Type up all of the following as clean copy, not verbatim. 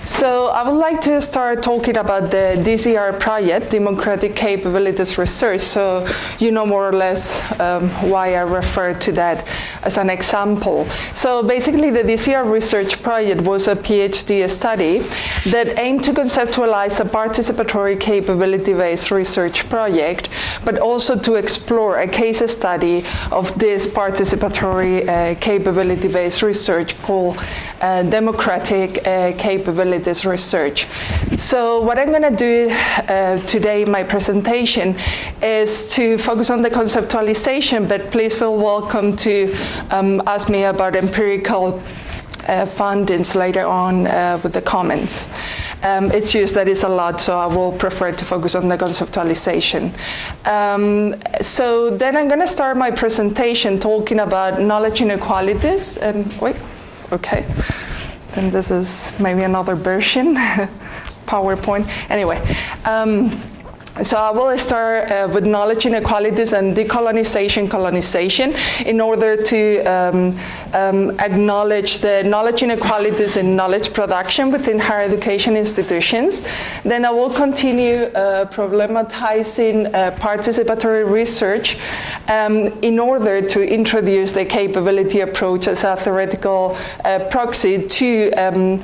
So I would like to start talking about the DCR project, Democratic Capabilities Research. So you know more or less why I refer to that as an example. So basically the DCR research project was a PhD study that aimed to conceptualize a participatory capability-based research project, but also to explore a case study of this participatory capability-based research called Democratic Capabilities Research. So what I'm going to do today in my presentation is to focus on the conceptualization, but please feel welcome to ask me about empirical findings later on with the comments. It's just that it's a lot, so I will prefer to focus on the conceptualization. So then I'm going to start my presentation talking about knowledge inequalities. Wait, okay. Then this is maybe another version, PowerPoint. Anyway. So I will start with knowledge inequalities and decolonization, colonization, in order to acknowledge the knowledge inequalities in knowledge production within higher education institutions. Then I will continue problematizing participatory research in order to introduce the capability approach as a theoretical proxy to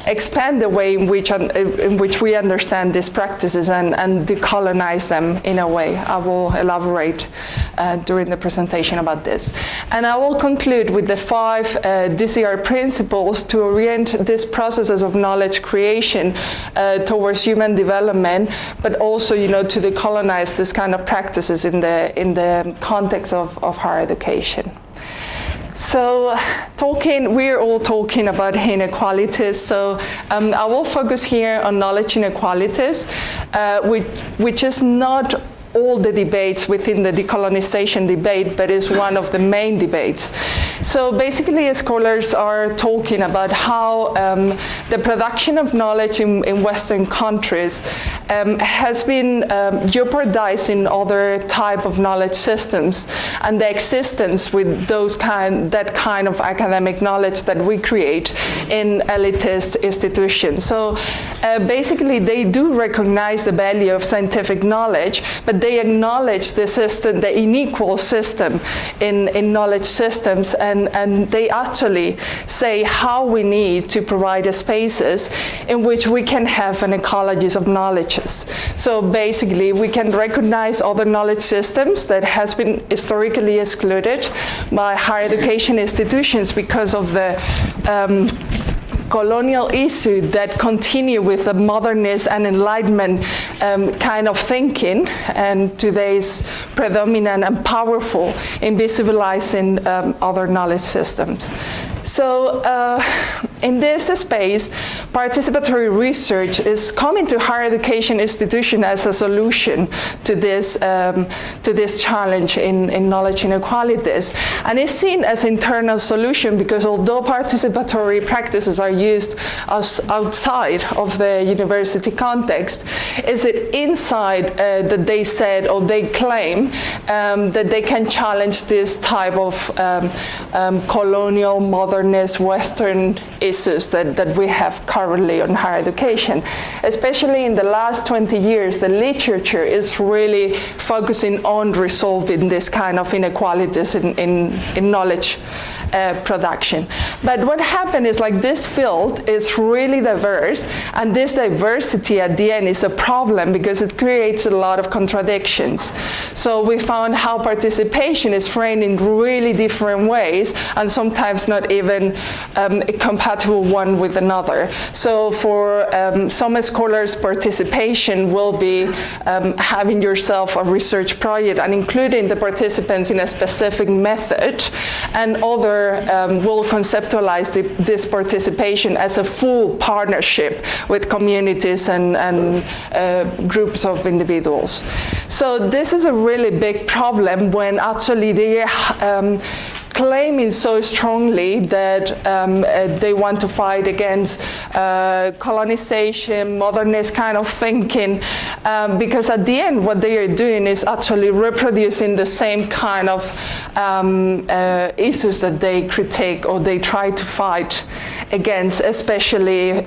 expand the way in which we understand these practices and decolonize them in a way. I will elaborate during the presentation about this. And I will conclude with the 5 DCR principles to orient these processes of knowledge creation towards human development, but also, to decolonize this kind of practices in the context of higher education. So we're all talking about inequalities, so I will focus here on knowledge inequalities, which is not all the debates within the decolonization debate, but is one of the main debates. So basically, scholars are talking about how the production of knowledge in Western countries has been jeopardizing other type of knowledge systems, and the existence with that kind of academic knowledge that we create in elitist institutions. So basically, they do recognize the value of scientific knowledge, but they acknowledge the system, the unequal system in knowledge systems, and they actually say how we need to provide spaces in which we can have an ecologies of knowledges. So basically, we can recognize other knowledge systems that has been historically excluded by higher education institutions because of the colonial issue that continue with the modernist and enlightenment kind of thinking, and today's predominant and powerful in visibilizing other knowledge systems. So in this space, participatory research is coming to higher education institution as a solution to this challenge in knowledge inequalities. And it's seen as internal solution because although participatory practices are used outside of the university context, is it inside that they said or they claim that they can challenge this type of colonial, modernist, Western issues that we have currently on higher education. Especially in the last 20 years, the literature is really focusing on resolving this kind of inequalities in knowledge production. But what happened is this field is really diverse, and this diversity at the end is a problem because it creates a lot of contradictions. So we found how participation is framed in really different ways, and sometimes not even compatible one with another. So for some scholars, participation will be having yourself a research project and including the participants in a specific method, and other will conceptualize this participation as a full partnership with communities and groups of individuals. So this is a really big problem when actually they are claiming so strongly that they want to fight against colonization, modernist kind of thinking, because at the end what they are doing is actually reproducing the same kind of issues that they critique or they try to fight against, especially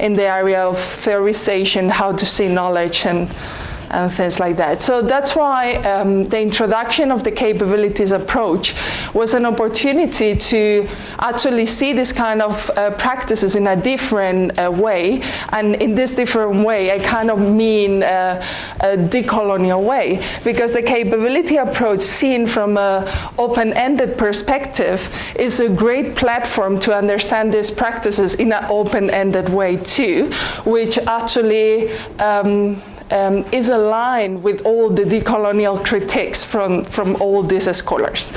in the area of theorization, how to see knowledge, and things like that. So that's why the introduction of the capabilities approach was an opportunity to actually see this kind of practices in a different way. And in this different way, I kind of mean a decolonial way, because the capability approach seen from an open-ended perspective is a great platform to understand these practices in an open-ended way too, which actually is aligned with all the decolonial critiques from all these scholars.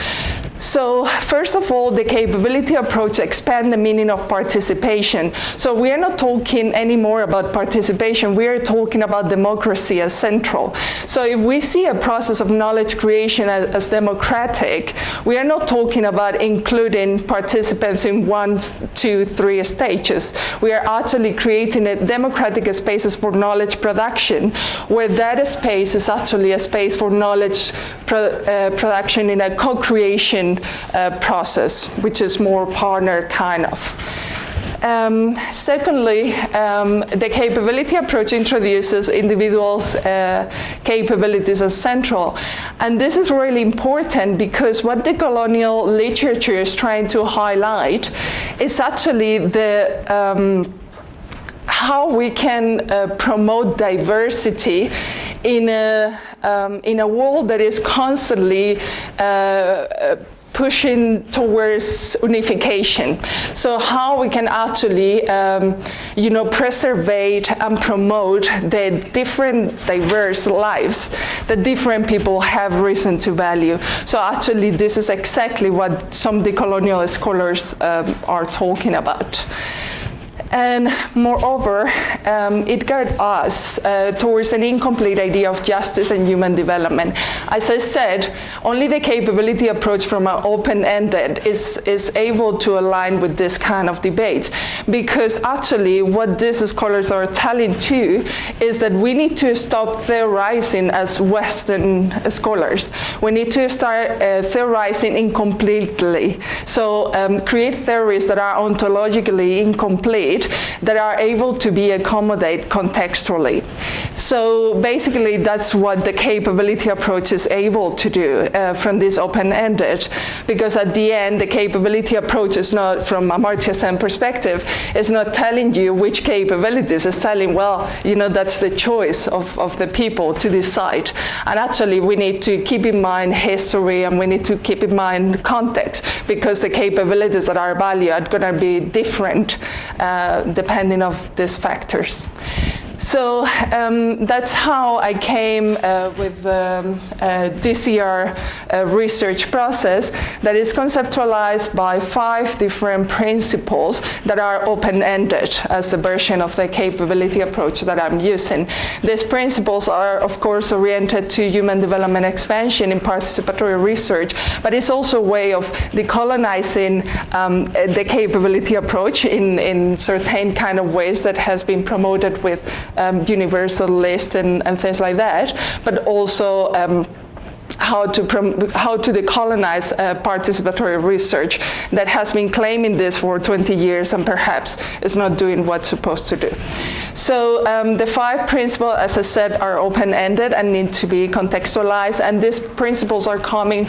So first of all, the capability approach expands the meaning of participation. So we are not talking anymore about participation, we are talking about democracy as central. So if we see a process of knowledge creation as democratic, we are not talking about including participants in 1, 2, 3 stages. We are actually creating a democratic spaces for knowledge production, where that space is actually a space for knowledge production in a co-creation process, which is more partner kind of. Secondly, the capability approach introduces individuals' capabilities as central. And this is really important because what the colonial literature is trying to highlight is actually the how we can promote diversity in a world that is constantly pushing towards unification. So how we can actually, preserve and promote the different diverse lives that different people have reason to value. So actually this is exactly what some decolonial scholars are talking about. And moreover, it guides us towards an incomplete idea of justice and human development. As I said, only the capability approach from an open-ended is able to align with this kind of debates, because actually what these scholars are telling too is that we need to stop theorizing as Western scholars. We need to start theorizing incompletely. So create theories that are ontologically incomplete, that are able to be accommodated contextually. So basically that's what the capability approach is able to do from this open-ended, because at the end the capability approach is not, from a Amartya-Sen perspective, is not telling you which capabilities, it's telling, well, that's the choice of the people to decide. And actually we need to keep in mind history, and we need to keep in mind context, because the capabilities that are valued are going to be different depending on these factors. So that's how I came with the DCR research process that is conceptualized by 5 different principles that are open-ended as the version of the capability approach that I'm using. These principles are, of course, oriented to human development expansion in participatory research, but it's also a way of decolonizing the capability approach in certain kind of ways that has been promoted with universal list and things like that, but also how to decolonize participatory research that has been claiming this for 20 years and perhaps is not doing what's supposed to do. So the 5 principles, as I said, are open-ended and need to be contextualized, and these principles are coming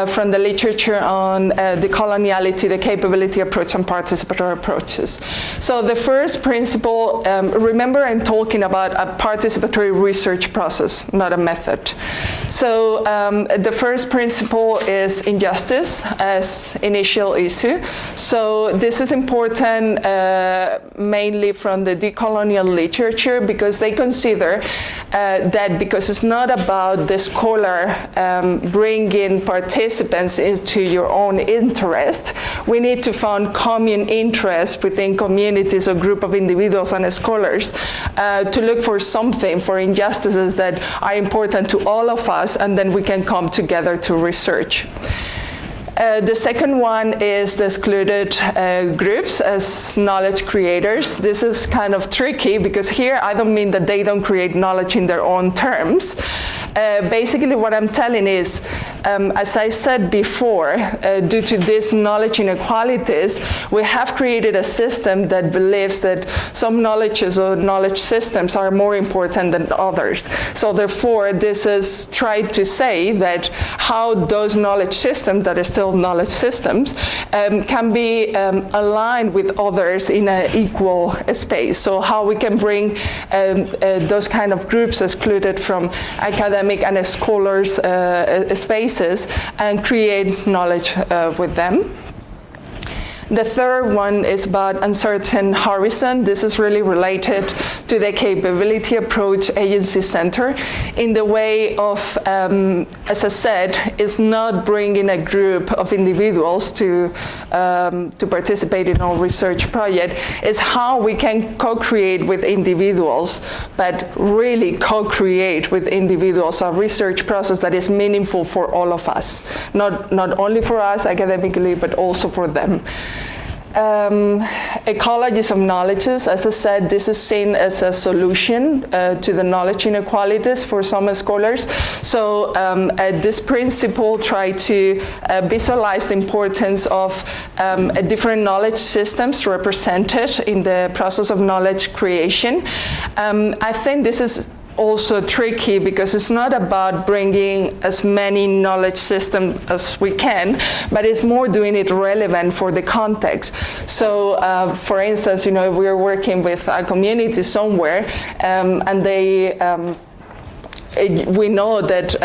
from the literature on decoloniality, the capability approach, and participatory approaches. So the first principle, remember I'm talking about a participatory research process, not a method. So the first principle is injustice as initial issue. So this is important mainly from the decolonial literature, because they consider that because it's not about the scholar bringing participants into your own interest, we need to find common interest within communities or group of individuals and scholars to look for something, for injustices that are important to all of us, and then we can come together to research. The second one is the excluded groups as knowledge creators. This is kind of tricky, because here I don't mean that they don't create knowledge in their own terms. Basically what I'm telling is as I said before, due to these knowledge inequalities, we have created a system that believes that some knowledges or knowledge systems are more important than others. So therefore, this is tried to say that how those knowledge systems, that are still knowledge systems, can be aligned with others in an equal space. So how we can bring those kind of groups excluded from academic and scholars spaces and create knowledge with them. The third one is about uncertain horizon. This is really related to the capability approach agency center in the way of, as I said, is not bringing a group of individuals to participate in our research project. Is how we can co-create with individuals, but really co-create with individuals a research process that is meaningful for all of us, not only for us academically, but also for them. Ecologies of knowledges, as I said, this is seen as a solution to the knowledge inequalities for some scholars. So this principle tries to visualize the importance of different knowledge systems represented in the process of knowledge creation. I think this is also tricky because it's not about bringing as many knowledge systems as we can, but it's more doing it relevant for the context. So for instance, you know, we're working with a community somewhere and they we know that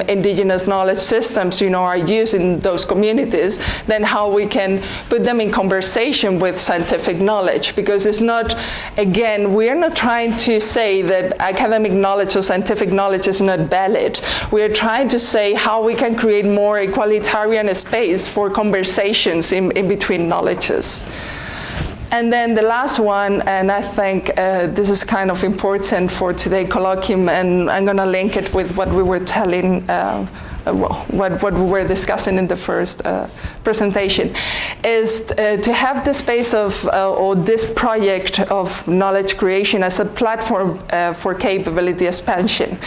indigenous knowledge systems, you know, are used in those communities, then how we can put them in conversation with scientific knowledge. Because it's not, again, we are not trying to say that academic knowledge or scientific knowledge is not valid. We are trying to say how we can create more egalitarian space for conversations in between knowledges. And then the last one, and I think this is kind of important for today's colloquium, and I'm going to link it with what we were telling, what we were discussing in the first presentation, is to have the space of, or this project of knowledge creation as a platform for capability expansion.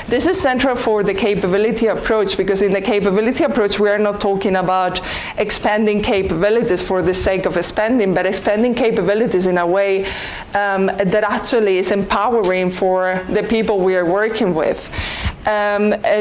This is central for the capability approach, because in the capability approach, we are not talking about expanding capabilities for the sake of expanding, but expanding capabilities in a way that actually is empowering for the people we are working with.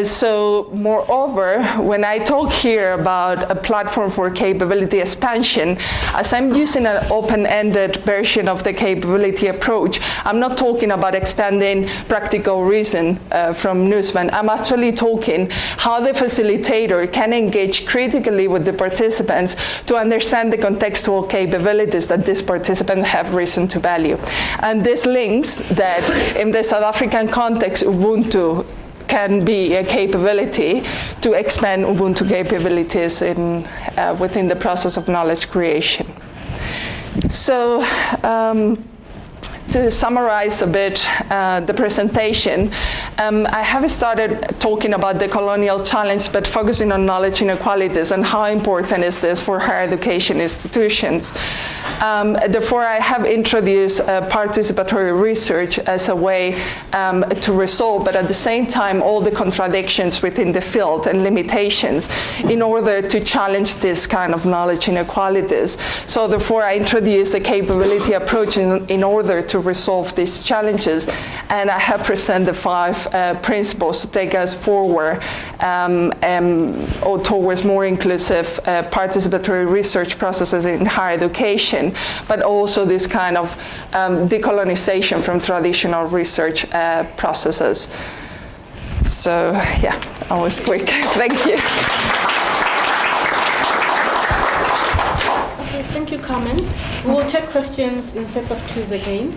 So moreover, when I talk here about a platform for capability expansion, as I'm using an open-ended version of the capability approach, I'm not talking about expanding practical reason from Nussbaum. I'm actually talking how the facilitator can engage critically with the participants to understand the contextual capabilities that these participants have reason to value. And this links that in the South African context, Ubuntu can be a capability to expand Ubuntu capabilities in, within the process of knowledge creation. So to summarize a bit the presentation, I have started talking about the colonial challenge, but focusing on knowledge inequalities and how important is this for higher education institutions. Therefore, I have introduced participatory research as a way to resolve, but at the same time, all the contradictions within the field and limitations in order to challenge this kind of knowledge inequalities. So therefore, I introduced a capability approach in order to resolve these challenges, and I have presented the 5 principles to take us forward or towards more inclusive participatory research processes in higher education, but also this kind of decolonization from traditional research processes. So yeah, I was quick. Thank you. Okay, thank you, Carmen. We will take questions in sets of 2s again.